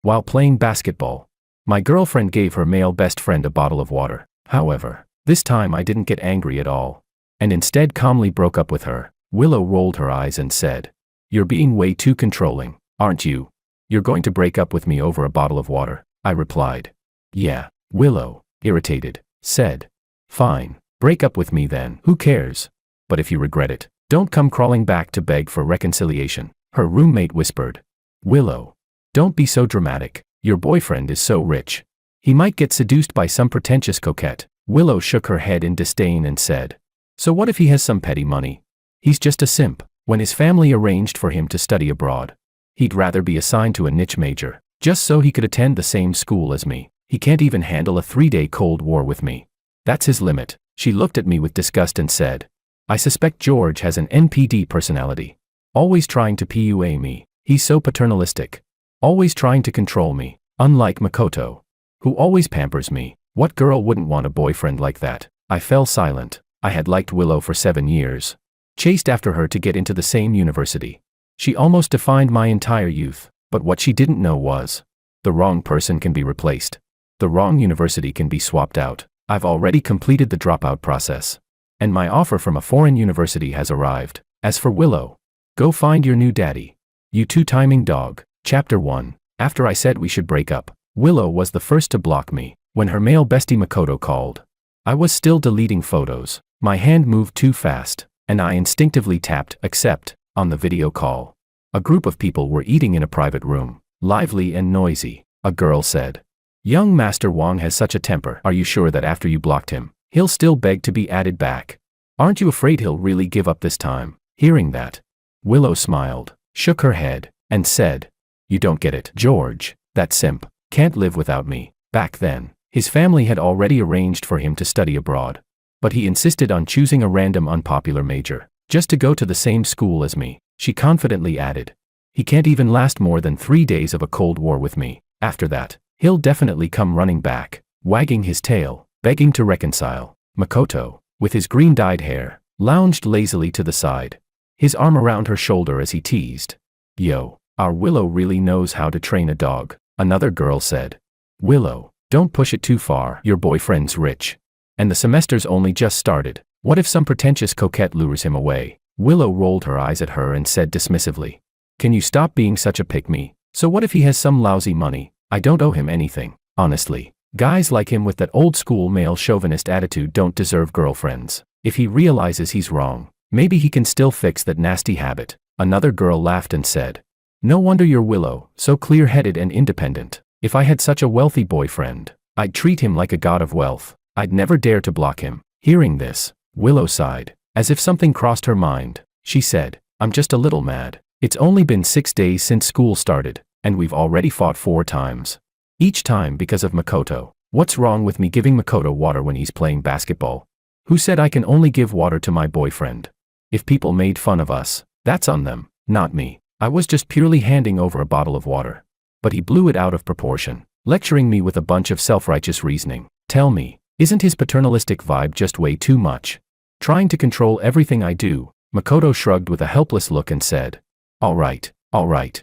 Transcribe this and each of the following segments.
While playing basketball, my girlfriend gave her male best friend a bottle of water. However, this time I didn't get angry at all, and instead calmly broke up with her. Willow rolled her eyes and said, "You're being way too controlling, aren't you? You're going to break up with me over a bottle of water?" I replied. "Yeah." Willow, irritated, said, "Fine, break up with me then. Who cares? But if you regret it, don't come crawling back to beg for reconciliation." Her roommate whispered, "Willow, don't be so dramatic. Your boyfriend is so rich. He might get seduced by some pretentious coquette." Willow shook her head in disdain and said, "So what if he has some petty money? He's just a simp. When his family arranged for him to study abroad, he'd rather be assigned to a niche major, just so he could attend the same school as me. He can't even handle a 3-day Cold War with me. That's his limit." She looked at me with disgust and said, "I suspect George has an NPD personality. Always trying to PUA me. He's so paternalistic. Always trying to control me, unlike Makoto, who always pampers me. What girl wouldn't want a boyfriend like that?" I fell silent. I had liked Willow for 7 years. Chased after her to get into the same university. She almost defined my entire youth, but what she didn't know was, the wrong person can be replaced. The wrong university can be swapped out. I've already completed the dropout process, and my offer from a foreign university has arrived. As for Willow, go find your new daddy. You two-timing dog. Chapter 1. After I said we should break up, Willow was the first to block me. When her male bestie Makoto called, I was still deleting photos. My hand moved too fast, and I instinctively tapped accept on the video call. A group of people were eating in a private room, lively and noisy. A girl said, "Young Master Wong has such a temper. Are you sure that after you blocked him, he'll still beg to be added back? Aren't you afraid he'll really give up this time?" Hearing that, Willow smiled, shook her head, and said, "You don't get it. George, that simp, can't live without me." Back then, his family had already arranged for him to study abroad, but he insisted on choosing a random unpopular major, just to go to the same school as me. She confidently added, "He can't even last more than 3 days of a Cold War with me. After that, he'll definitely come running back, wagging his tail, begging to reconcile." Makoto, with his green-dyed hair, lounged lazily to the side, his arm around her shoulder as he teased, "Yo, our Willow really knows how to train a dog." Another girl said, "Willow, don't push it too far. Your boyfriend's rich, and the semester's only just started. What if some pretentious coquette lures him away?" Willow rolled her eyes at her and said dismissively, "Can you stop being such a pick-me? So what if he has some lousy money? I don't owe him anything. Honestly, guys like him with that old-school male chauvinist attitude don't deserve girlfriends. If he realizes he's wrong, maybe he can still fix that nasty habit." Another girl laughed and said, "No wonder you're Willow, so clear-headed and independent. If I had such a wealthy boyfriend, I'd treat him like a god of wealth. I'd never dare to block him." Hearing this, Willow sighed, as if something crossed her mind. She said, "I'm just a little mad. It's only been 6 days since school started, and we've already fought 4 times. Each time because of Makoto. What's wrong with me giving Makoto water when he's playing basketball? Who said I can only give water to my boyfriend? If people made fun of us, that's on them, not me. I was just purely handing over a bottle of water. But he blew it out of proportion, lecturing me with a bunch of self-righteous reasoning. Tell me, isn't his paternalistic vibe just way too much? Trying to control everything I do." Makoto shrugged with a helpless look and said, all right.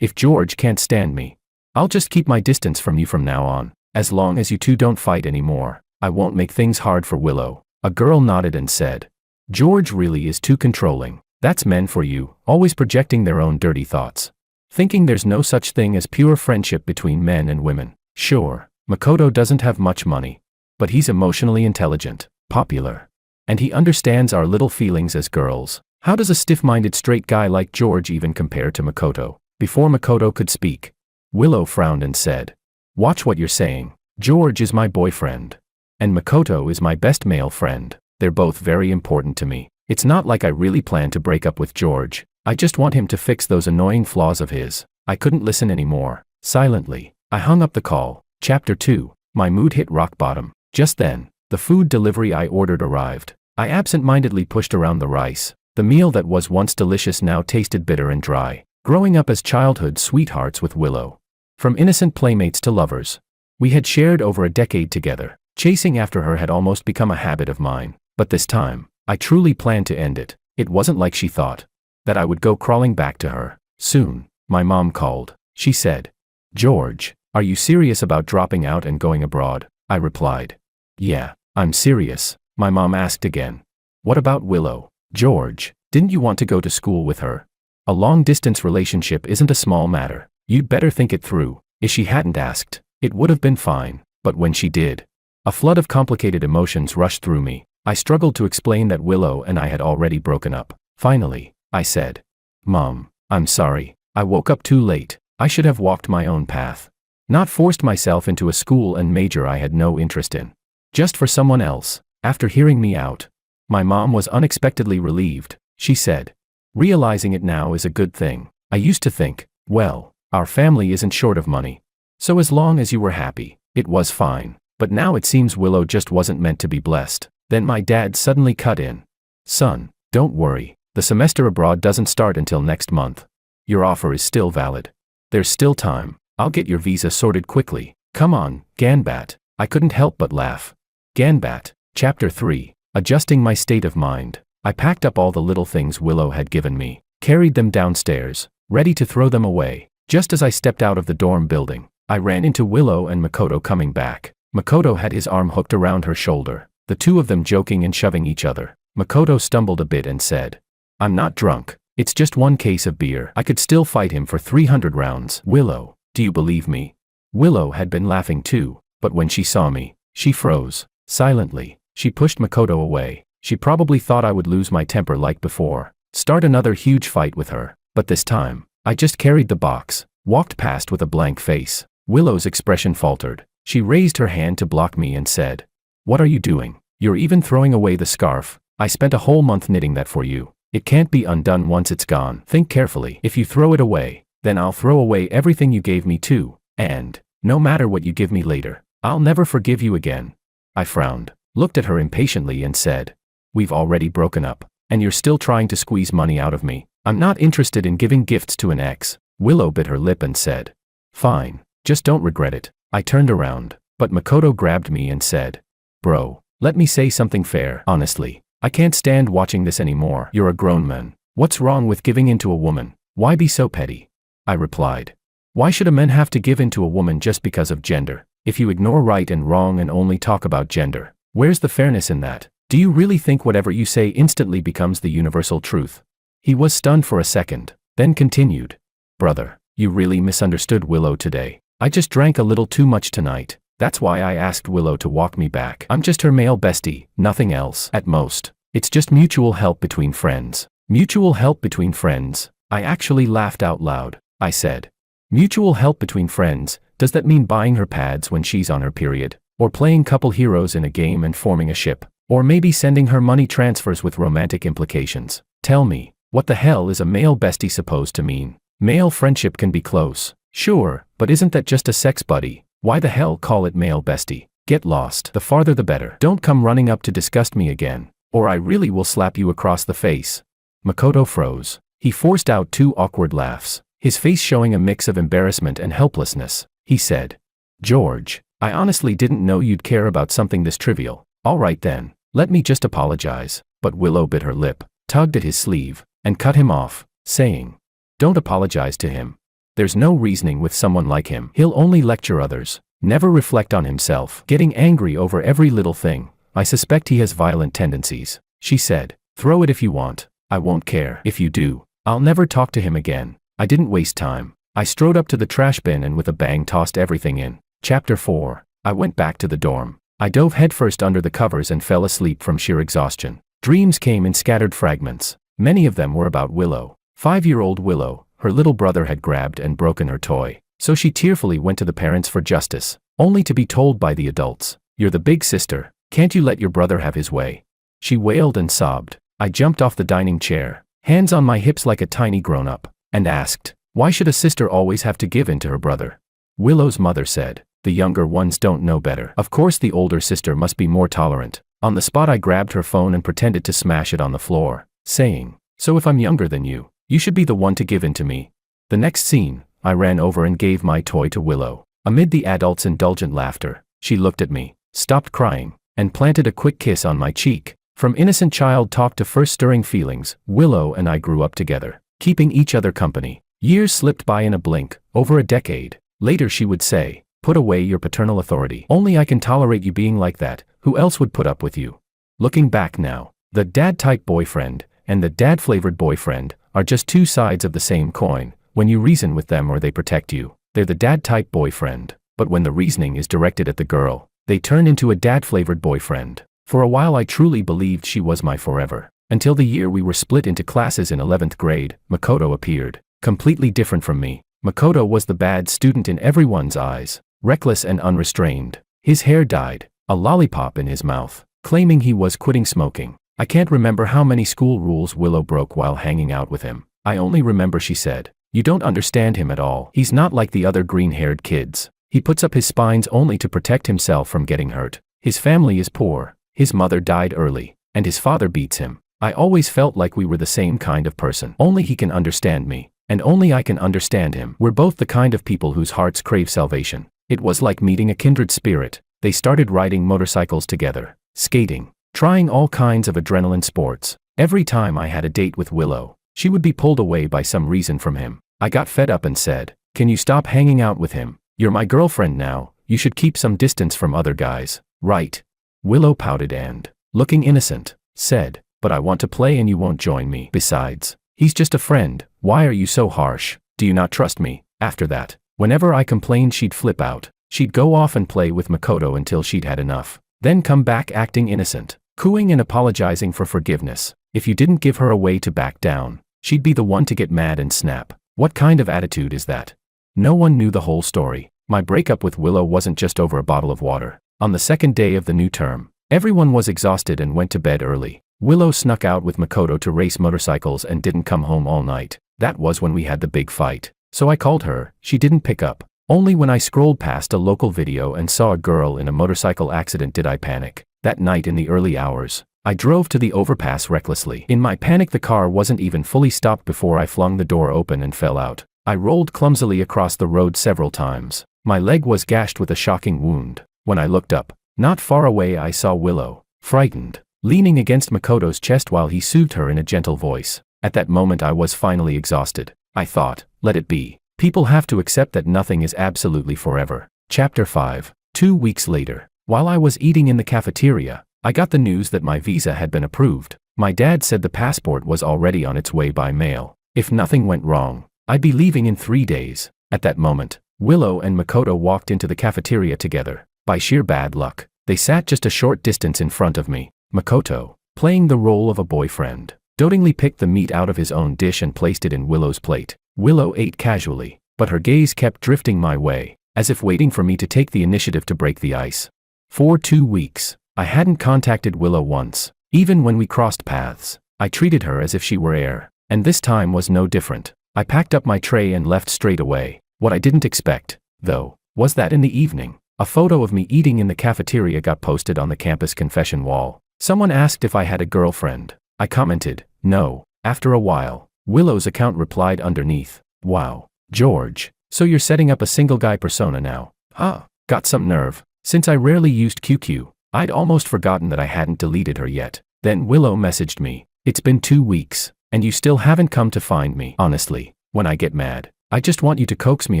If George can't stand me, I'll just keep my distance from you from now on. As long as you two don't fight anymore, I won't make things hard for Willow." A girl nodded and said, "George really is too controlling. That's men for you, always projecting their own dirty thoughts. Thinking there's no such thing as pure friendship between men and women. Sure, Makoto doesn't have much money, but he's emotionally intelligent, popular, and he understands our little feelings as girls. How does a stiff-minded straight guy like George even compare to Makoto?" Before Makoto could speak, Willow frowned and said, "Watch what you're saying. George is my boyfriend, and Makoto is my best male friend. They're both very important to me. It's not like I really plan to break up with George. I just want him to fix those annoying flaws of his." I couldn't listen anymore. Silently, I hung up the call. Chapter 2. My mood hit rock bottom. Just then, the food delivery I ordered arrived. I absent-mindedly pushed around the rice. The meal that was once delicious now tasted bitter and dry. Growing up as childhood sweethearts with Willow, from innocent playmates to lovers, we had shared over a decade together. Chasing after her had almost become a habit of mine. But this time, I truly planned to end it. It wasn't like she thought that I would go crawling back to her. Soon, my mom called. She said, "George, "Are you serious about dropping out and going abroad?" I replied. "Yeah, I'm serious," my mom asked again. "What about Willow?" "George, didn't you want to go to school with her? A long-distance relationship isn't a small matter. You'd better think it through." If she hadn't asked, it would have been fine, but when she did, a flood of complicated emotions rushed through me. I struggled to explain that Willow and I had already broken up. Finally, I said, "Mom, I'm sorry. I woke up too late. I should have walked my own path. Not forced myself into a school and major I had no interest in. Just for someone else." After hearing me out, my mom was unexpectedly relieved. She said, "Realizing it now is a good thing. I used to think, well, our family isn't short of money. So as long as you were happy, it was fine. But now it seems Willow just wasn't meant to be blessed." Then my dad suddenly cut in. "Son, don't worry. The semester abroad doesn't start until next month. Your offer is still valid. There's still time. I'll get your visa sorted quickly. Come on, Ganbat." I couldn't help but laugh. Ganbat. Chapter 3. Adjusting my state of mind. I packed up all the little things Willow had given me, carried them downstairs, ready to throw them away. Just as I stepped out of the dorm building, I ran into Willow and Makoto coming back. Makoto had his arm hooked around her shoulder, the two of them joking and shoving each other. Makoto stumbled a bit and said, "I'm not drunk. It's just one case of beer. I could still fight him for 300 rounds. Willow, do you believe me?" Willow had been laughing too, but when she saw me, she froze. Silently, she pushed Makoto away. She probably thought I would lose my temper like before, start another huge fight with her. But this time, I just carried the box, walked past with a blank face. Willow's expression faltered. She raised her hand to block me and said, "What are you doing? You're even throwing away the scarf. I spent a whole month knitting that for you. It can't be undone once it's gone. Think carefully. If you throw it away, then I'll throw away everything you gave me too. And, no matter what you give me later, I'll never forgive you again." I frowned, looked at her impatiently and said, "We've already broken up, and you're still trying to squeeze money out of me. I'm not interested in giving gifts to an ex." Willow bit her lip and said, "Fine, just don't regret it." I turned around, but Makoto grabbed me and said, "Bro, let me say something fair. Honestly, I can't stand watching this anymore. You're a grown man. What's wrong with giving in to a woman? Why be so petty?" I replied, "Why should a man have to give in to a woman just because of gender? If you ignore right and wrong and only talk about gender, where's the fairness in that? Do you really think whatever you say instantly becomes the universal truth?" He was stunned for a second, then continued, "Brother, you really misunderstood Willow today. I just drank a little too much tonight. That's why I asked Willow to walk me back. I'm just her male bestie, nothing else. At most, it's just mutual help between friends." Mutual help between friends? I actually laughed out loud. I said, "Mutual help between friends, does that mean buying her pads when she's on her period? Or playing couple heroes in a game and forming a ship? Or maybe sending her money transfers with romantic implications? Tell me, what the hell is a male bestie supposed to mean? Male friendship can be close, sure, but isn't that just a sex buddy? Why the hell call it male bestie? Get lost. The farther the better. Don't come running up to disgust me again, or I really will slap you across the face." Makoto froze. He forced out 2 awkward laughs, his face showing a mix of embarrassment and helplessness. He said, "George, I honestly didn't know you'd care about something this trivial. All right then, let me just apologize." But Willow bit her lip, tugged at his sleeve, and cut him off, saying, "Don't apologize to him. There's no reasoning with someone like him. He'll only lecture others, never reflect on himself, getting angry over every little thing. I suspect he has violent tendencies." She said, "Throw it if you want. I won't care. If you do, I'll never talk to him again." I didn't waste time. I strode up to the trash bin and with a bang tossed everything in. Chapter 4. I went back to the dorm. I dove headfirst under the covers and fell asleep from sheer exhaustion. Dreams came in scattered fragments. Many of them were about Willow. 5-year-old Willow. Her little brother had grabbed and broken her toy, so she tearfully went to the parents for justice, only to be told by the adults, "You're the big sister, can't you let your brother have his way?" She wailed and sobbed. I jumped off the dining chair, hands on my hips like a tiny grown-up, and asked, "Why should a sister always have to give in to her brother?" Willow's mother said, "The younger ones don't know better. Of course the older sister must be more tolerant." On the spot I grabbed her phone and pretended to smash it on the floor, saying, "So if I'm younger than you, you should be the one to give in to me." The next scene, I ran over and gave my toy to Willow. Amid the adults' indulgent laughter, she looked at me, stopped crying, and planted a quick kiss on my cheek. From innocent child talk to first stirring feelings, Willow and I grew up together, keeping each other company. Years slipped by in a blink, over a decade. Later she would say, Put away your paternal authority. Only I can tolerate you being like that. Who else would put up with you? Looking back now, the dad-type boyfriend and the dad-flavored boyfriend are just two sides of the same coin. When you reason with them or they protect you, they're the dad-type boyfriend. But when the reasoning is directed at the girl, they turn into a dad-flavored boyfriend. For a while I truly believed she was my forever. Until the year we were split into classes in 11th grade, Makoto appeared. Completely different from me. Makoto was the bad student in everyone's eyes, reckless and unrestrained. His hair dyed, a lollipop in his mouth, claiming he was quitting smoking. I can't remember how many school rules Willow broke while hanging out with him. I only remember she said, "You don't understand him at all. He's not like the other green-haired kids. He puts up his spines only to protect himself from getting hurt. His family is poor. His mother died early, and his father beats him. I always felt like we were the same kind of person. Only he can understand me, and only I can understand him. We're both the kind of people whose hearts crave salvation." It was like meeting a kindred spirit. They started riding motorcycles together, skating, trying all kinds of adrenaline sports. Every time I had a date with Willow, she would be pulled away by some reason from him. I got fed up and said, "Can you stop hanging out with him? You're my girlfriend now. You should keep some distance from other guys, right?" Willow pouted and, looking innocent, said, "But I want to play and you won't join me. Besides, he's just a friend. Why are you so harsh? Do you not trust me?" After that, whenever I complained, she'd flip out. She'd go off and play with Makoto until she'd had enough. Then come back acting innocent, cooing and apologizing for forgiveness. If you didn't give her a way to back down, she'd be the one to get mad and snap. What kind of attitude is that? No one knew the whole story. My breakup with Willow wasn't just over a bottle of water. On the second day of the new term, everyone was exhausted and went to bed early. Willow snuck out with Makoto to race motorcycles and didn't come home all night. That was when we had the big fight. So I called her. She didn't pick up. Only when I scrolled past a local video and saw a girl in a motorcycle accident did I panic. That night in the early hours, I drove to the overpass recklessly. In my panic, the car wasn't even fully stopped before I flung the door open and fell out. I rolled clumsily across the road several times. My leg was gashed with a shocking wound. When I looked up, not far away, I saw Willow, frightened, leaning against Makoto's chest while he soothed her in a gentle voice. At that moment I was finally exhausted. I thought, let it be. People have to accept that nothing is absolutely forever. Chapter 5. 2 weeks later, while I was eating in the cafeteria, I got the news that my visa had been approved. My dad said the passport was already on its way by mail. If nothing went wrong, I'd be leaving in 3 days. At that moment, Willow and Makoto walked into the cafeteria together. By sheer bad luck, they sat just a short distance in front of me. Makoto, playing the role of a boyfriend, dotingly picked the meat out of his own dish and placed it in Willow's plate. Willow ate casually, but her gaze kept drifting my way, as if waiting for me to take the initiative to break the ice. For 2 weeks, I hadn't contacted Willow once. Even when we crossed paths, I treated her as if she were air, and this time was no different. I packed up my tray and left straight away. What I didn't expect, though, was that in the evening, a photo of me eating in the cafeteria got posted on the campus confession wall. Someone asked if I had a girlfriend. I commented, no. After a while, Willow's account replied underneath, "Wow, George, so you're setting up a single guy persona now? Huh, got some nerve." Since I rarely used QQ, I'd almost forgotten that I hadn't deleted her yet. Then Willow messaged me, "It's been 2 weeks, and you still haven't come to find me." Honestly, when I get mad, I just want you to coax me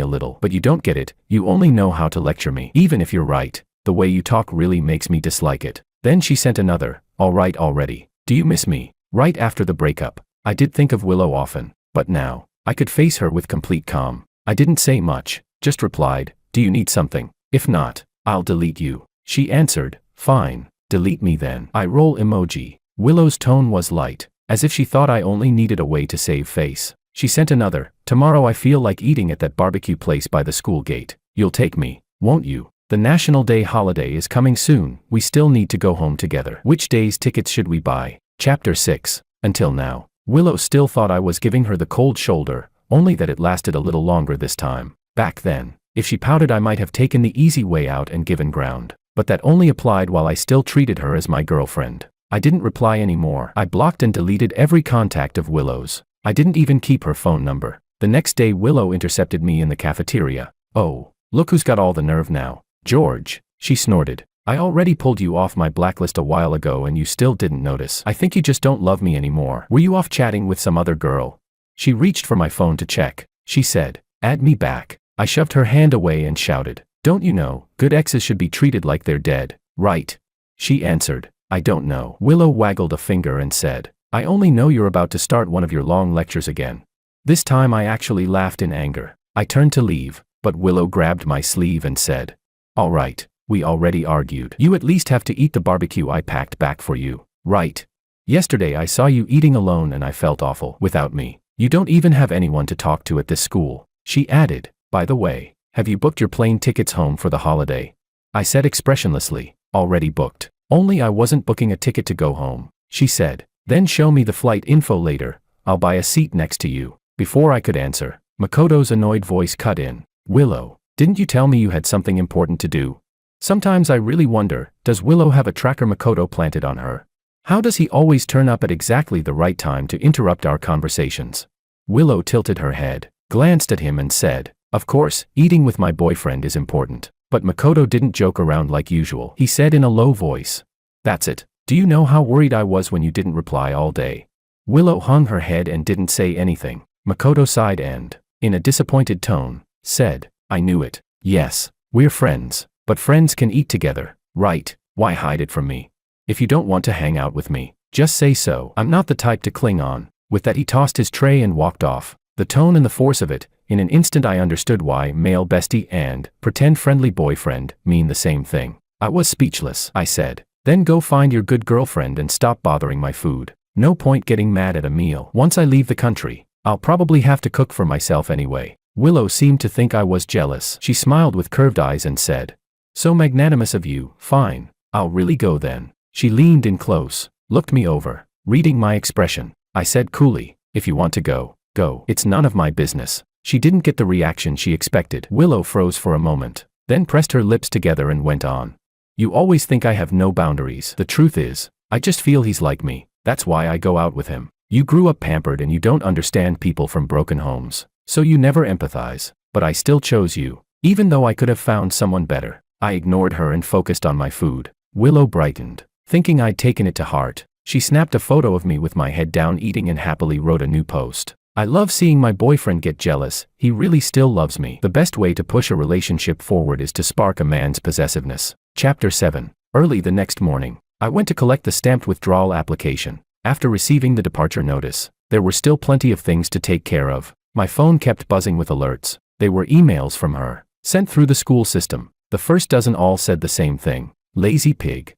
a little, but you don't get it. You only know how to lecture me. Even if you're right, the way you talk really makes me dislike it. Then she sent another, "All right already. Do you miss me?" Right after the breakup, I did think of Willow often, but now, I could face her with complete calm. I didn't say much, just replied, "Do you need something? If not, I'll delete you." She answered, "Fine, delete me then." I roll emoji. Willow's tone was light, as if she thought I only needed a way to save face. She sent another, "Tomorrow I feel like eating at that barbecue place by the school gate. You'll take me, won't you? The National Day holiday is coming soon. We still need to go home together. Which day's tickets should we buy?" Chapter 6. Until now, Willow still thought I was giving her the cold shoulder, only that it lasted a little longer this time. Back then, if she pouted, I might have taken the easy way out and given ground. But that only applied while I still treated her as my girlfriend. I didn't reply anymore. I blocked and deleted every contact of Willow's. I didn't even keep her phone number. The next day Willow intercepted me in the cafeteria. "Oh, look who's got all the nerve now. George," she snorted. "I already pulled you off my blacklist a while ago and you still didn't notice. I think you just don't love me anymore. Were you off chatting with some other girl?" She reached for my phone to check. She said, "Add me back." I shoved her hand away and shouted, Don't you know, good exes should be treated like they're dead, right? She answered, I don't know. Willow waggled a finger and said, I only know you're about to start one of your long lectures again. This time I actually laughed in anger. I turned to leave, but Willow grabbed my sleeve and said, all right, we already argued. You at least have to eat the barbecue I packed back for you, right? Yesterday I saw you eating alone and I felt awful without me. You don't even have anyone to talk to at this school. She added, by the way, have you booked your plane tickets home for the holiday? I said expressionlessly, already booked. Only I wasn't booking a ticket to go home, she said. Then show me the flight info later, I'll buy a seat next to you. Before I could answer, Makoto's annoyed voice cut in. Willow, didn't you tell me you had something important to do? Sometimes I really wonder, does Willow have a tracker Makoto planted on her? How does he always turn up at exactly the right time to interrupt our conversations? Willow tilted her head, glanced at him and said, of course, eating with my boyfriend is important. But Makoto didn't joke around like usual. He said in a low voice, that's it. Do you know how worried I was when you didn't reply all day? Willow hung her head and didn't say anything. Makoto sighed and, in a disappointed tone, said, I knew it. Yes, we're friends, but friends can eat together, right? Why hide it from me? If you don't want to hang out with me, just say so. I'm not the type to cling on. With that he tossed his tray and walked off. The tone and the force of it, in an instant I understood why male bestie and pretend friendly boyfriend mean the same thing. I was speechless. I said, then go find your good girlfriend and stop bothering my food. No point getting mad at a meal. Once I leave the country, I'll probably have to cook for myself anyway. Willow seemed to think I was jealous. She smiled with curved eyes and said, so magnanimous of you, fine, I'll really go then. She leaned in close, looked me over, reading my expression. I said coolly, if you want to go, go. It's none of my business. She didn't get the reaction she expected. Willow froze for a moment, then pressed her lips together and went on. You always think I have no boundaries. The truth is, I just feel he's like me. That's why I go out with him. You grew up pampered and you don't understand people from broken homes, so you never empathize. But I still chose you, even though I could have found someone better. I ignored her and focused on my food. Willow brightened, thinking I'd taken it to heart. She snapped a photo of me with my head down eating and happily wrote a new post. I love seeing my boyfriend get jealous. He really still loves me. The best way to push a relationship forward is to spark a man's possessiveness. Chapter 7. Early the next morning, I went to collect the stamped withdrawal application. After receiving the departure notice, there were still plenty of things to take care of. My phone kept buzzing with alerts. They were emails from her, sent through the school system. The first dozen all said the same thing. Lazy pig,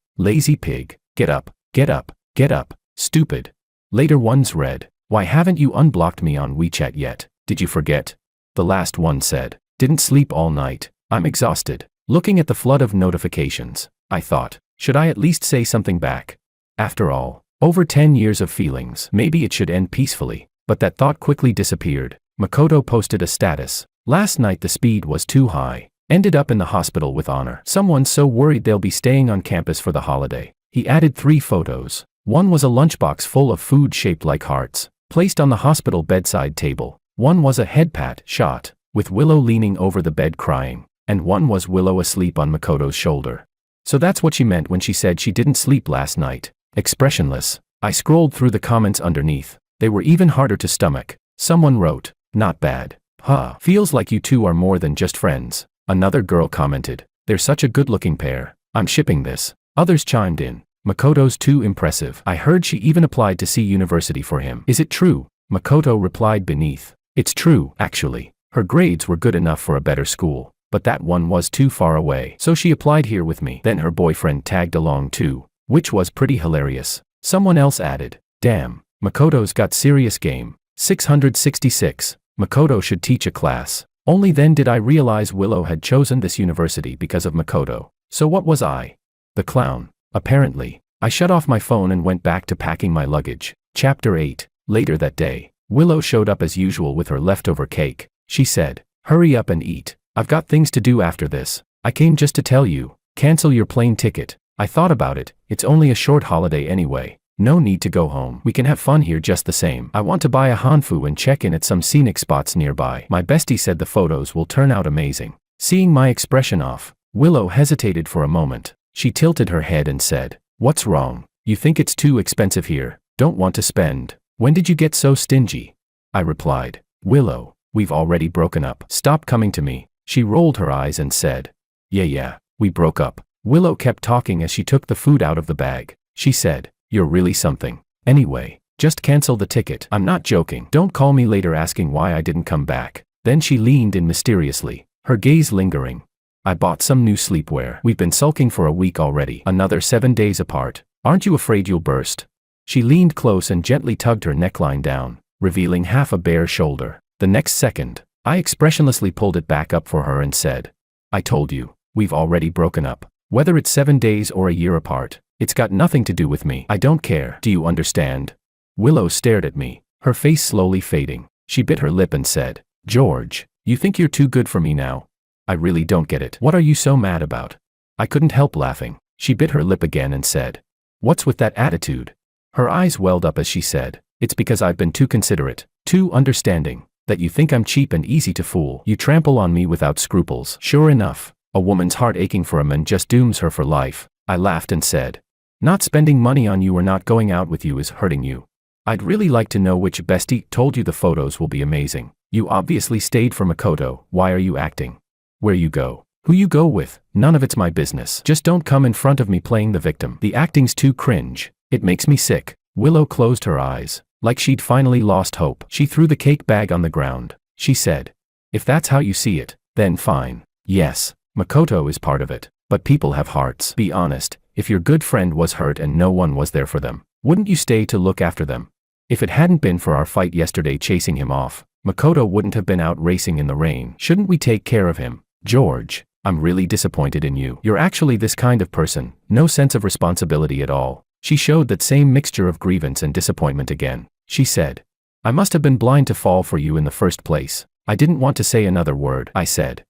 get up, get up, get up, stupid. Later ones read, why haven't you unblocked me on WeChat yet? Did you forget? The last one said, didn't sleep all night. I'm exhausted. Looking at the flood of notifications, I thought, should I at least say something back? After all, over 10 years of feelings, maybe it should end peacefully. But that thought quickly disappeared. Makoto posted a status. Last night the speed was too high. Ended up in the hospital with honor. Someone's so worried they'll be staying on campus for the holiday. He added 3 photos. One was a lunchbox full of food shaped like hearts, placed on the hospital bedside table. One was a head pat shot, with Willow leaning over the bed crying, and one was Willow asleep on Makoto's shoulder. So that's what she meant when she said she didn't sleep last night. Expressionless, I scrolled through the comments underneath. They were even harder to stomach. Someone wrote, not bad. Huh, feels like you two are more than just friends. Another girl commented, they're such a good-looking pair. I'm shipping this. Others chimed in, Makoto's too impressive. I heard she even applied to see university for him. Is it true? Makoto replied beneath, it's true, actually. Her grades were good enough for a better school, but that one was too far away. So she applied here with me. Then her boyfriend tagged along too, which was pretty hilarious. Someone else added, damn, Makoto's got serious game. 666. Makoto should teach a class. Only then did I realize Willow had chosen this university because of Makoto. So what was I? The clown. Apparently. I shut off my phone and went back to packing my luggage. Chapter 8. Later that day, Willow showed up as usual with her leftover cake. She said, hurry up and eat. I've got things to do after this. I came just to tell you, cancel your plane ticket. I thought about it. It's only a short holiday anyway. No need to go home. We can have fun here just the same. I want to buy a hanfu and check in at some scenic spots nearby. My bestie said the photos will turn out amazing. Seeing my expression off, Willow hesitated for a moment. She tilted her head and said, what's wrong? You think it's too expensive here? Don't want to spend? When did you get so stingy? I replied, Willow, we've already broken up. Stop coming to me. She rolled her eyes and said, Yeah, we broke up. Willow kept talking as she took the food out of the bag. She said, "You're really something. Anyway, just cancel the ticket. I'm not joking. Don't call me later asking why I didn't come back." Then she leaned in mysteriously, her gaze lingering. "I bought some new sleepwear. We've been sulking for a week already. Another 7 days apart. Aren't you afraid you'll burst?" She leaned close and gently tugged her neckline down, revealing half a bare shoulder. The next second, I expressionlessly pulled it back up for her and said, "I told you, we've already broken up. Whether it's 7 days or a year apart, it's got nothing to do with me. I don't care. Do you understand?" Willow stared at me, her face slowly fading. She bit her lip and said, "George, you think you're too good for me now? I really don't get it. What are you so mad about?" I couldn't help laughing. She bit her lip again and said, "What's with that attitude?" Her eyes welled up as she said, "It's because I've been too considerate, too understanding, that you think I'm cheap and easy to fool. You trample on me without scruples." Sure enough, a woman's heart aching for a man just dooms her for life. I laughed and said, "Not spending money on you or not going out with you is hurting you. I'd really like to know which bestie told you the photos will be amazing. You obviously stayed for Makoto. Why are you acting? Where you go, who you go with, none of it's my business. Just don't come in front of me playing the victim. The acting's too cringe. It makes me sick." Willow closed her eyes, like she'd finally lost hope. She threw the cake bag on the ground. She said, "If that's how you see it, then fine. Yes, Makoto is part of it, but people have hearts. Be honest, if your good friend was hurt and no one was there for them, wouldn't you stay to look after them? If it hadn't been for our fight yesterday chasing him off, Makoto wouldn't have been out racing in the rain. Shouldn't we take care of him? George, I'm really disappointed in you. You're actually this kind of person, no sense of responsibility at all." She showed that same mixture of grievance and disappointment again. She said, "I must have been blind to fall for you in the first place. I didn't want to say another word." I said,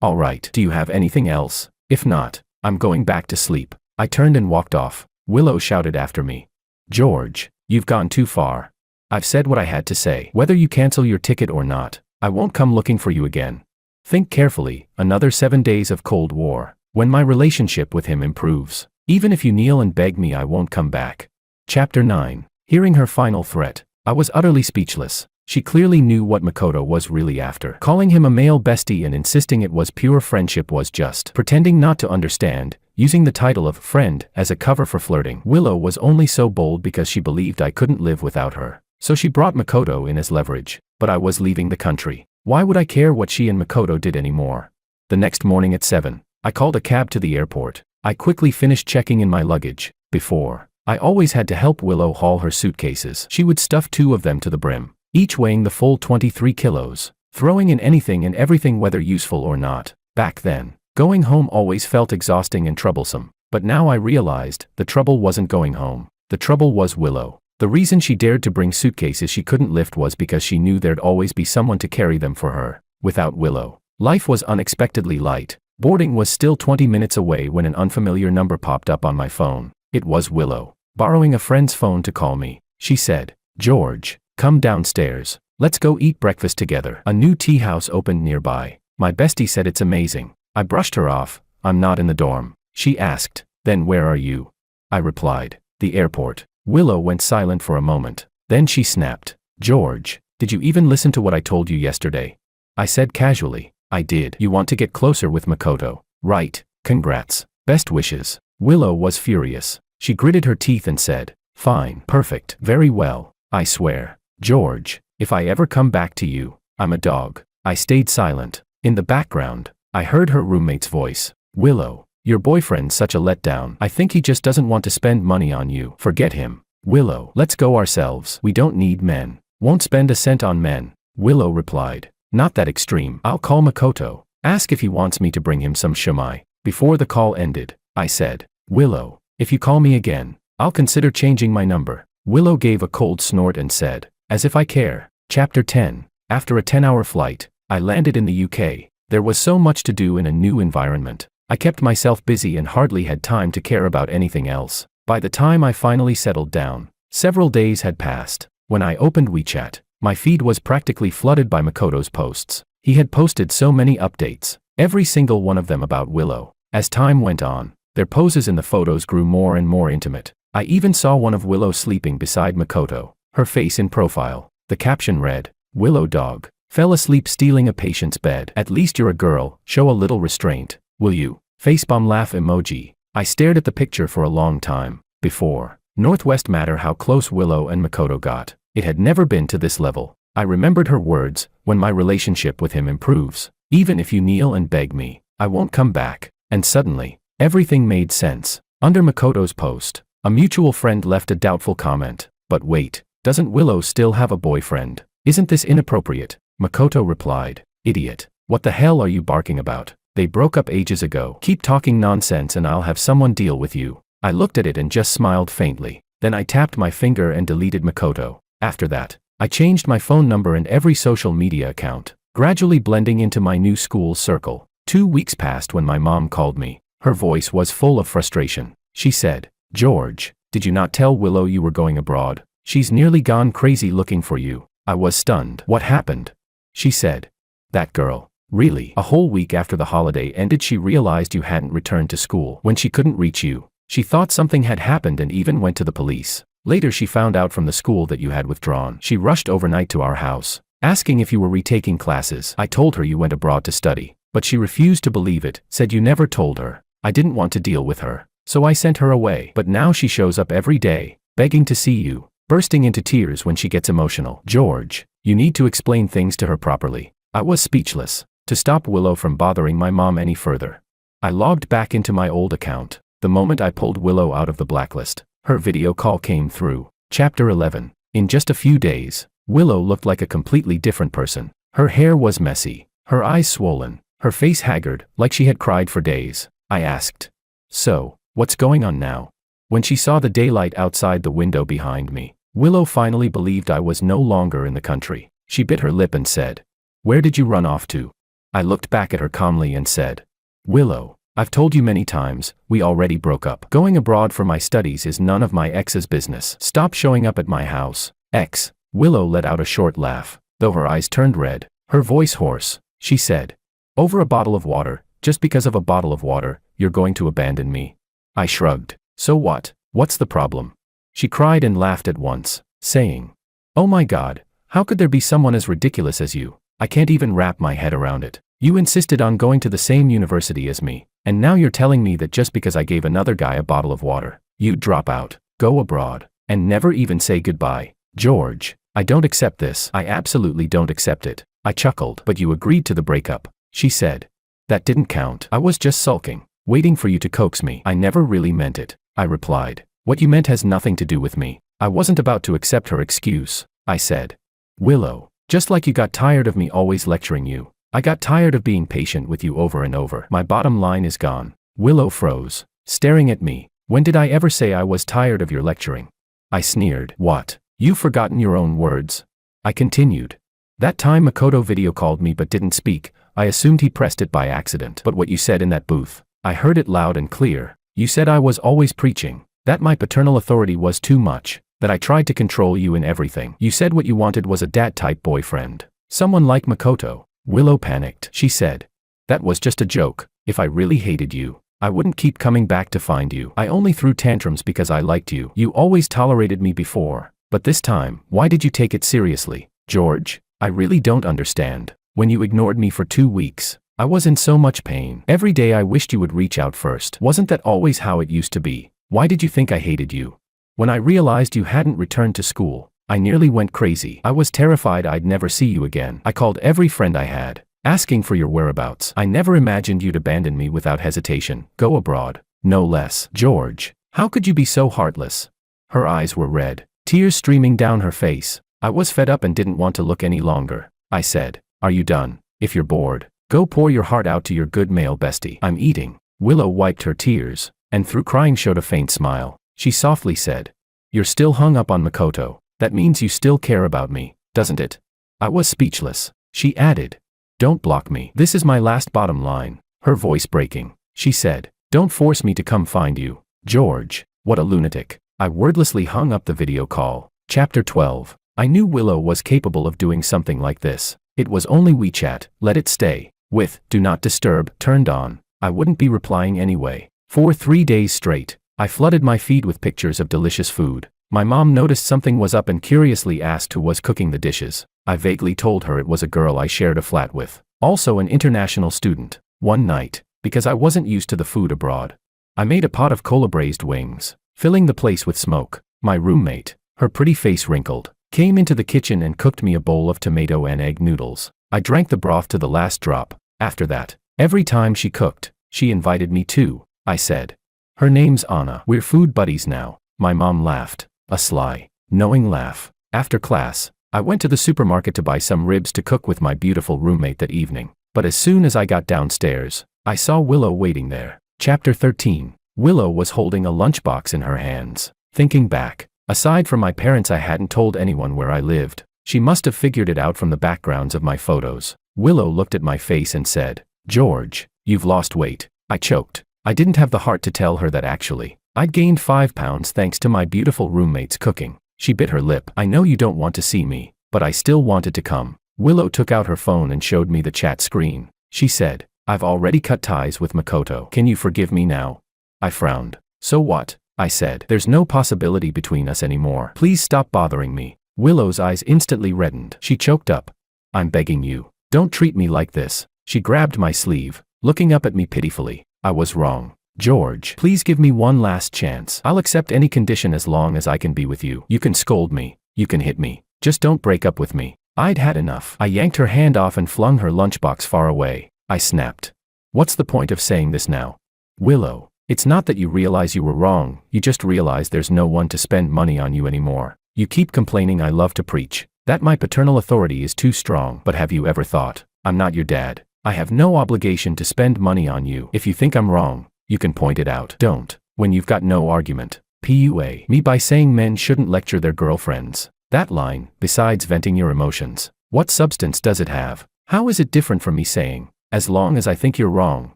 All right. Do you have anything else? If not, I'm going back to sleep." I turned and walked off. Willow shouted after me, "George, you've gone too far. I've said what I had to say. Whether you cancel your ticket or not, I won't come looking for you again. Think carefully. Another 7 days of Cold War. When my relationship with him improves, even if you kneel and beg me, I won't come back." Chapter 9. Hearing her final threat, I was utterly speechless. She clearly knew what Makoto was really after. Calling him a male bestie and insisting it was pure friendship was just pretending not to understand, using the title of friend as a cover for flirting. Willow was only so bold because she believed I couldn't live without her. So she brought Makoto in as leverage, but I was leaving the country. Why would I care what she and Makoto did anymore? The next morning at 7, I called a cab to the airport. I quickly finished checking in my luggage. Before, I always had to help Willow haul her suitcases. She would stuff 2 of them to the brim, each weighing the full 23 kilos, throwing in anything and everything whether useful or not. Back then, going home always felt exhausting and troublesome, but now I realized the trouble wasn't going home. The trouble was Willow. The reason she dared to bring suitcases she couldn't lift was because she knew there'd always be someone to carry them for her. Without Willow, life was unexpectedly light. Boarding was still 20 minutes away when an unfamiliar number popped up on my phone. It was Willow, borrowing a friend's phone to call me. She said, "George, come downstairs. Let's go eat breakfast together." A new tea house opened nearby. My bestie said it's amazing. I brushed her off. "I'm not in the dorm." She asked, "Then where are you?" I replied, "The airport." Willow went silent for a moment. Then she snapped, "George, did you even listen to what I told you yesterday?" I said casually, "I did. You want to get closer with Makoto, right? Congrats. Best wishes." Willow was furious. She gritted her teeth and said, "Fine, perfect, very well. I swear, George, if I ever come back to you, I'm a dog." I stayed silent. In the background, I heard her roommate's voice, "Willow, your boyfriend's such a letdown. I think he just doesn't want to spend money on you. Forget him. Willow, let's go ourselves. We don't need men. Won't spend a cent on men." Willow replied, "Not that extreme. I'll call Makoto. Ask if he wants me to bring him some shumai." Before the call ended, I said, "Willow, if you call me again, I'll consider changing my number." Willow gave a cold snort and said, "As if I care." Chapter 10. After a 10-hour flight, I landed in the UK. There was so much to do in a new environment. I kept myself busy and hardly had time to care about anything else. By the time I finally settled down, several days had passed. When I opened WeChat, my feed was practically flooded by Makoto's posts. He had posted so many updates, every single one of them about Willow. As time went on, their poses in the photos grew more and more intimate. I even saw one of Willow sleeping beside Makoto, her face in profile. The caption read, "Willow dog, fell asleep stealing a patient's bed. At least you're a girl, show a little restraint." Will you? Facepalm laugh emoji. I stared at the picture for a long time. Before Northwest matter how close Willow and Makoto got. It had never been to this level. I remembered her words, when my relationship with him improves, even if you kneel and beg me, I won't come back. And suddenly, everything made sense. Under Makoto's post, a mutual friend left a doubtful comment. But wait, doesn't Willow still have a boyfriend? Isn't this inappropriate? Makoto replied, idiot. What the hell are you barking about? They broke up ages ago. Keep talking nonsense and I'll have someone deal with you. I looked at it and just smiled faintly. Then I tapped my finger and deleted Makoto. After that, I changed my phone number and every social media account, gradually blending into my new school circle. 2 weeks passed when my mom called me. Her voice was full of frustration. She said, George, did you not tell Willow you were going abroad? She's nearly gone crazy looking for you. I was stunned. What happened? She said, that girl. Really? A whole week after the holiday ended she realized you hadn't returned to school. When she couldn't reach you, she thought something had happened and even went to the police. Later she found out from the school that you had withdrawn. She rushed overnight to our house, asking if you were retaking classes. I told her you went abroad to study, but she refused to believe it, said you never told her. I didn't want to deal with her, so I sent her away. But now she shows up every day, begging to see you, bursting into tears when she gets emotional. George, you need to explain things to her properly. I was speechless. To stop Willow from bothering my mom any further, I logged back into my old account. The moment I pulled Willow out of the blacklist, her video call came through. Chapter 11. In just a few days, Willow looked like a completely different person. Her hair was messy, her eyes swollen, her face haggard, like she had cried for days. I asked, so, what's going on now? When she saw the daylight outside the window behind me, Willow finally believed I was no longer in the country. She bit her lip and said, where did you run off to? I looked back at her calmly and said, Willow, I've told you many times, we already broke up. Going abroad for my studies is none of my ex's business. Stop showing up at my house. Ex. Willow let out a short laugh, though her eyes turned red, her voice hoarse. She said, over a bottle of water, just because of a bottle of water, you're going to abandon me. I shrugged. So what? What's the problem? She cried and laughed at once, saying, oh my God, how could there be someone as ridiculous as you? I can't even wrap my head around it. You insisted on going to the same university as me, and now you're telling me that just because I gave another guy a bottle of water, you'd drop out, go abroad, and never even say goodbye. George, I don't accept this. I absolutely don't accept it. I chuckled. But you agreed to the breakup, she said. That didn't count. I was just sulking, waiting for you to coax me. I never really meant it, I replied. What you meant has nothing to do with me. I wasn't about to accept her excuse, I said. Willow, just like you got tired of me always lecturing you, I got tired of being patient with you over and over. My bottom line is gone. Willow froze, staring at me. When did I ever say I was tired of your lecturing? I sneered. What? You've forgotten your own words. I continued. That time Makoto video called me but didn't speak. I assumed he pressed it by accident. But what you said in that booth, I heard it loud and clear. You said I was always preaching, that my paternal authority was too much, that I tried to control you in everything. You said what you wanted was a dad-type boyfriend, someone like Makoto. Willow panicked. She said, that was just a joke. If I really hated you, I wouldn't keep coming back to find you. I only threw tantrums because I liked you. You always tolerated me before, but this time, why did you take it seriously? George, I really don't understand. When you ignored me for 2 weeks, I was in so much pain. Every day I wished you would reach out first. Wasn't that always how it used to be? Why did you think I hated you? When I realized you hadn't returned to school, I nearly went crazy. I was terrified I'd never see you again. I called every friend I had, asking for your whereabouts. I never imagined you'd abandon me without hesitation, go abroad, no less. George, how could you be so heartless? Her eyes were red, tears streaming down her face. I was fed up and didn't want to look any longer. I said, are you done? If you're bored, go pour your heart out to your good male bestie. I'm eating. Willow wiped her tears, and through crying showed a faint smile. She softly said, you're still hung up on Makoto. That means you still care about me, doesn't it? I was speechless. She added, don't block me. This is my last bottom line. Her voice breaking. She said, don't force me to come find you. George, what a lunatic. I wordlessly hung up the video call. Chapter 12. I knew Willow was capable of doing something like this. It was only WeChat, let it stay. With Do Not Disturb turned on, I wouldn't be replying anyway. For 3 days straight, I flooded my feed with pictures of delicious food. My mom noticed something was up and curiously asked who was cooking the dishes. I vaguely told her it was a girl I shared a flat with, also an international student. One night, because I wasn't used to the food abroad. I made a pot of cola-braised wings, filling the place with smoke. My roommate, her pretty face wrinkled, came into the kitchen and cooked me a bowl of tomato and egg noodles. I drank the broth to the last drop. After that, every time she cooked, she invited me too, I said. Her name's Anna. We're food buddies now. My mom laughed, a sly, knowing laugh. After class, I went to the supermarket to buy some ribs to cook with my beautiful roommate that evening. But as soon as I got downstairs, I saw Willow waiting there. Chapter 13. Willow was holding a lunchbox in her hands. Thinking back, aside from my parents, I hadn't told anyone where I lived. She must have figured it out from the backgrounds of my photos. Willow looked at my face and said, "George, you've lost weight." I choked. I didn't have the heart to tell her that actually, I'd gained 5 pounds thanks to my beautiful roommate's cooking. She bit her lip. "I know you don't want to see me, but I still wanted to come." Willow took out her phone and showed me the chat screen. She said, "I've already cut ties with Makoto. Can you forgive me now?" I frowned. "So what?" I said. "There's no possibility between us anymore. Please stop bothering me." Willow's eyes instantly reddened. She choked up. "I'm begging you. Don't treat me like this." She grabbed my sleeve, looking up at me pitifully. "I was wrong. George, please give me one last chance. I'll accept any condition as long as I can be with you. You can scold me. You can hit me. Just don't break up with me." I'd had enough. I yanked her hand off and flung her lunchbox far away. I snapped. "What's the point of saying this now? Willow, it's not that you realize you were wrong, you just realize there's no one to spend money on you anymore. You keep complaining I love to preach, that my paternal authority is too strong, but have you ever thought, I'm not your dad. I have no obligation to spend money on you. If you think I'm wrong, you can point it out. Don't, when you've got no argument. PUA me by saying men shouldn't lecture their girlfriends. That line, besides venting your emotions, what substance does it have? How is it different from me saying, as long as I think you're wrong,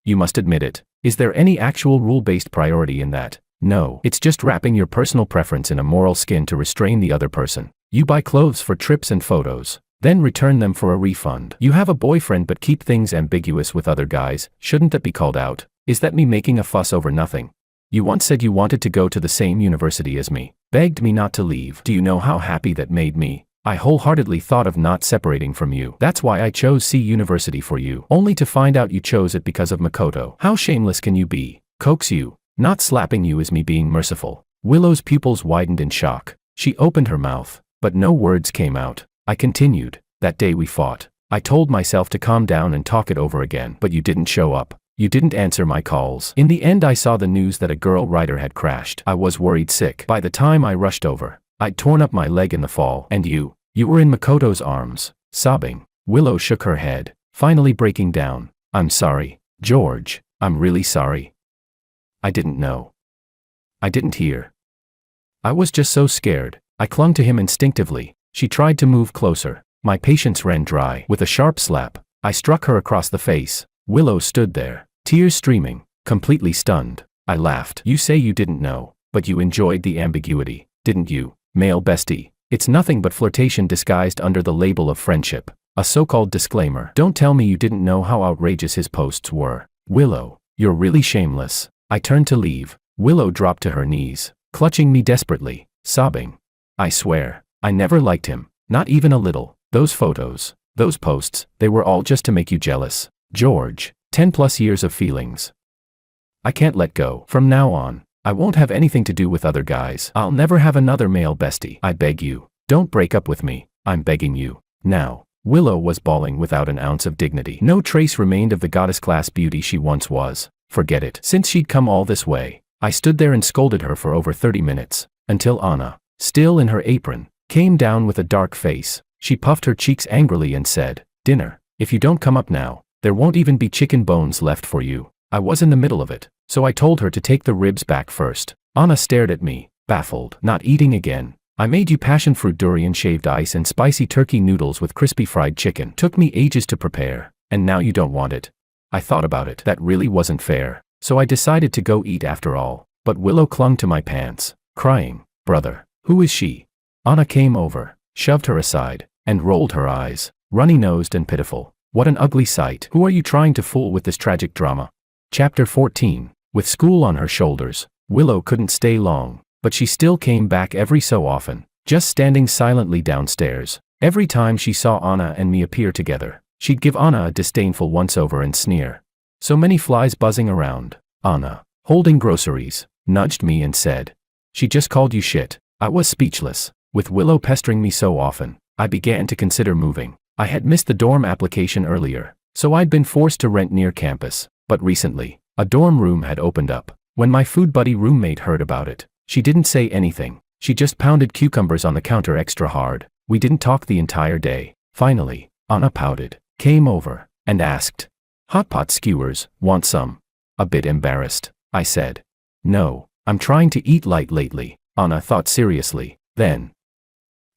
you must admit it? Is there any actual rule-based priority in that? No, it's just wrapping your personal preference in a moral skin to restrain the other person. You buy clothes for trips and photos, then return them for a refund. You have a boyfriend but keep things ambiguous with other guys. Shouldn't that be called out? Is that me making a fuss over nothing? You once said you wanted to go to the same university as me, begged me not to leave. Do you know how happy that made me? I wholeheartedly thought of not separating from you. That's why I chose C University for you, only to find out you chose it because of Makoto. How shameless can you be? Coax you. Not slapping you is me being merciful." Willow's pupils widened in shock. She opened her mouth, but no words came out. I continued. "That day we fought. I told myself to calm down and talk it over again, but you didn't show up. You didn't answer my calls. In the end I saw the news that a girl writer had crashed. I was worried sick. By the time I rushed over, I'd torn up my leg in the fall. And you were in Makoto's arms, sobbing." Willow shook her head, finally breaking down. "I'm sorry, George. I'm really sorry. I didn't know. I didn't hear. I was just so scared." I clung to him instinctively. She tried to move closer. My patience ran dry. With a sharp slap, I struck her across the face. Willow stood there, tears streaming, completely stunned. I laughed. "You say you didn't know, but you enjoyed the ambiguity, didn't you, male bestie? It's nothing but flirtation disguised under the label of friendship. A so-called disclaimer. Don't tell me you didn't know how outrageous his posts were. Willow, you're really shameless." I turned to leave. Willow dropped to her knees, clutching me desperately, sobbing. "I swear, I never liked him, not even a little. Those photos, those posts, they were all just to make you jealous. George, 10+ years of feelings. I can't let go. From now on, I won't have anything to do with other guys. I'll never have another male bestie. I beg you, don't break up with me. I'm begging you. Now." Willow was bawling without an ounce of dignity. No trace remained of the goddess-class beauty she once was. Forget it. Since she'd come all this way, I stood there and scolded her for over 30 minutes, until Anna, still in her apron, came down with a dark face. She puffed her cheeks angrily and said, "Dinner. If you don't come up now, there won't even be chicken bones left for you." I was in the middle of it, so I told her to take the ribs back first. Anna stared at me, baffled. "Not eating again? I made you passion fruit durian shaved ice and spicy turkey noodles with crispy fried chicken. Took me ages to prepare, and now you don't want it." I thought about it. That really wasn't fair, so I decided to go eat after all. But Willow clung to my pants, crying, "Brother, who is she?" Anna came over, shoved her aside, and rolled her eyes, runny-nosed and pitiful. What an ugly sight. Who are you trying to fool with this tragic drama? Chapter 14. With school on her shoulders, Willow couldn't stay long, but she still came back every so often, just standing silently downstairs. Every time she saw Anna and me appear together, she'd give Anna a disdainful once-over and sneer. So many flies buzzing around. Anna, holding groceries, nudged me and said, "She just called you shit." I was speechless. With Willow pestering me so often, I began to consider moving. I had missed the dorm application earlier, so I'd been forced to rent near campus. But recently, a dorm room had opened up. When my food buddy roommate heard about it, she didn't say anything. She just pounded cucumbers on the counter extra hard. We didn't talk the entire day. Finally, Anna pouted, came over, and asked, "Hot pot skewers, want some?" A bit embarrassed, I said, "No, I'm trying to eat light lately." Anna thought seriously, then,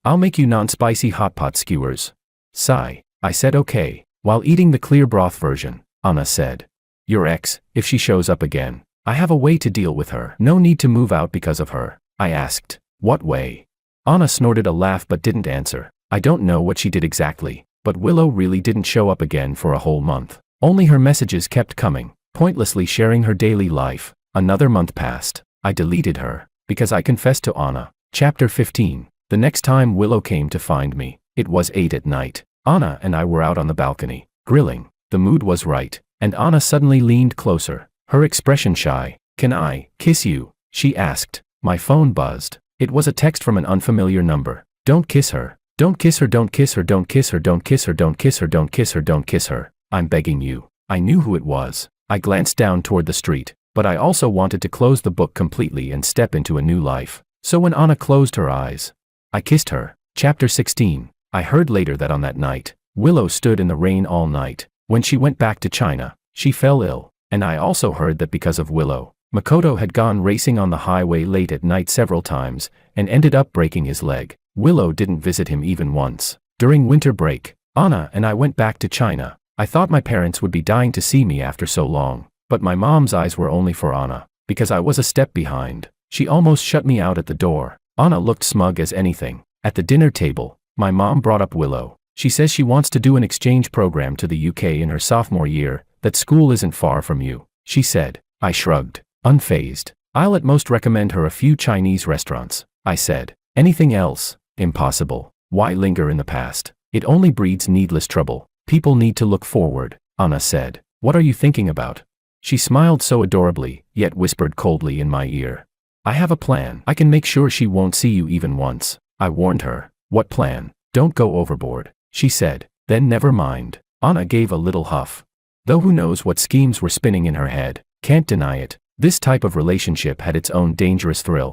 "I'll make you non-spicy hot pot skewers." Sigh. I said okay. While eating the clear broth version, Anna said, "Your ex, if she shows up again, I have a way to deal with her. No need to move out because of her." I asked, "What way?" Anna snorted a laugh but didn't answer. I don't know what she did exactly, but Willow really didn't show up again for a whole month. Only her messages kept coming, pointlessly sharing her daily life. Another month passed. I deleted her, because I confessed to Anna. Chapter 15. The next time Willow came to find me, it was 8 at night. Anna and I were out on the balcony, grilling. The mood was right, and Anna suddenly leaned closer, her expression shy. "Can I kiss you?" she asked. My phone buzzed. It was a text from an unfamiliar number. "Don't kiss her. Don't kiss her, don't kiss her, don't kiss her, don't kiss her, don't kiss her, don't kiss her, don't kiss her. I'm begging you." I knew who it was. I glanced down toward the street, but I also wanted to close the book completely and step into a new life. So when Anna closed her eyes, I kissed her. Chapter 16. I heard later that on that night, Willow stood in the rain all night. When she went back to China, she fell ill, and I also heard that because of Willow, Makoto had gone racing on the highway late at night several times, and ended up breaking his leg. Willow didn't visit him even once. During winter break, Anna and I went back to China. I thought my parents would be dying to see me after so long, but my mom's eyes were only for Anna, because I was a step behind. She almost shut me out at the door. Anna looked smug as anything. At the dinner table, my mom brought up Willow. She says she wants to do an exchange program to the UK in her sophomore year, that school isn't far from you, she said. I shrugged, unfazed. "I'll at most recommend her a few Chinese restaurants," I said. "Anything else? Impossible. Why linger in the past? It only breeds needless trouble. People need to look forward," Anna said. "What are you thinking about?" She smiled so adorably, yet whispered coldly in my ear. "I have a plan. I can make sure she won't see you even once." I warned her. "What plan?" "Don't go overboard," she said. "Then never mind." Anna gave a little huff. Though who knows what schemes were spinning in her head. Can't deny it. This type of relationship had its own dangerous thrill.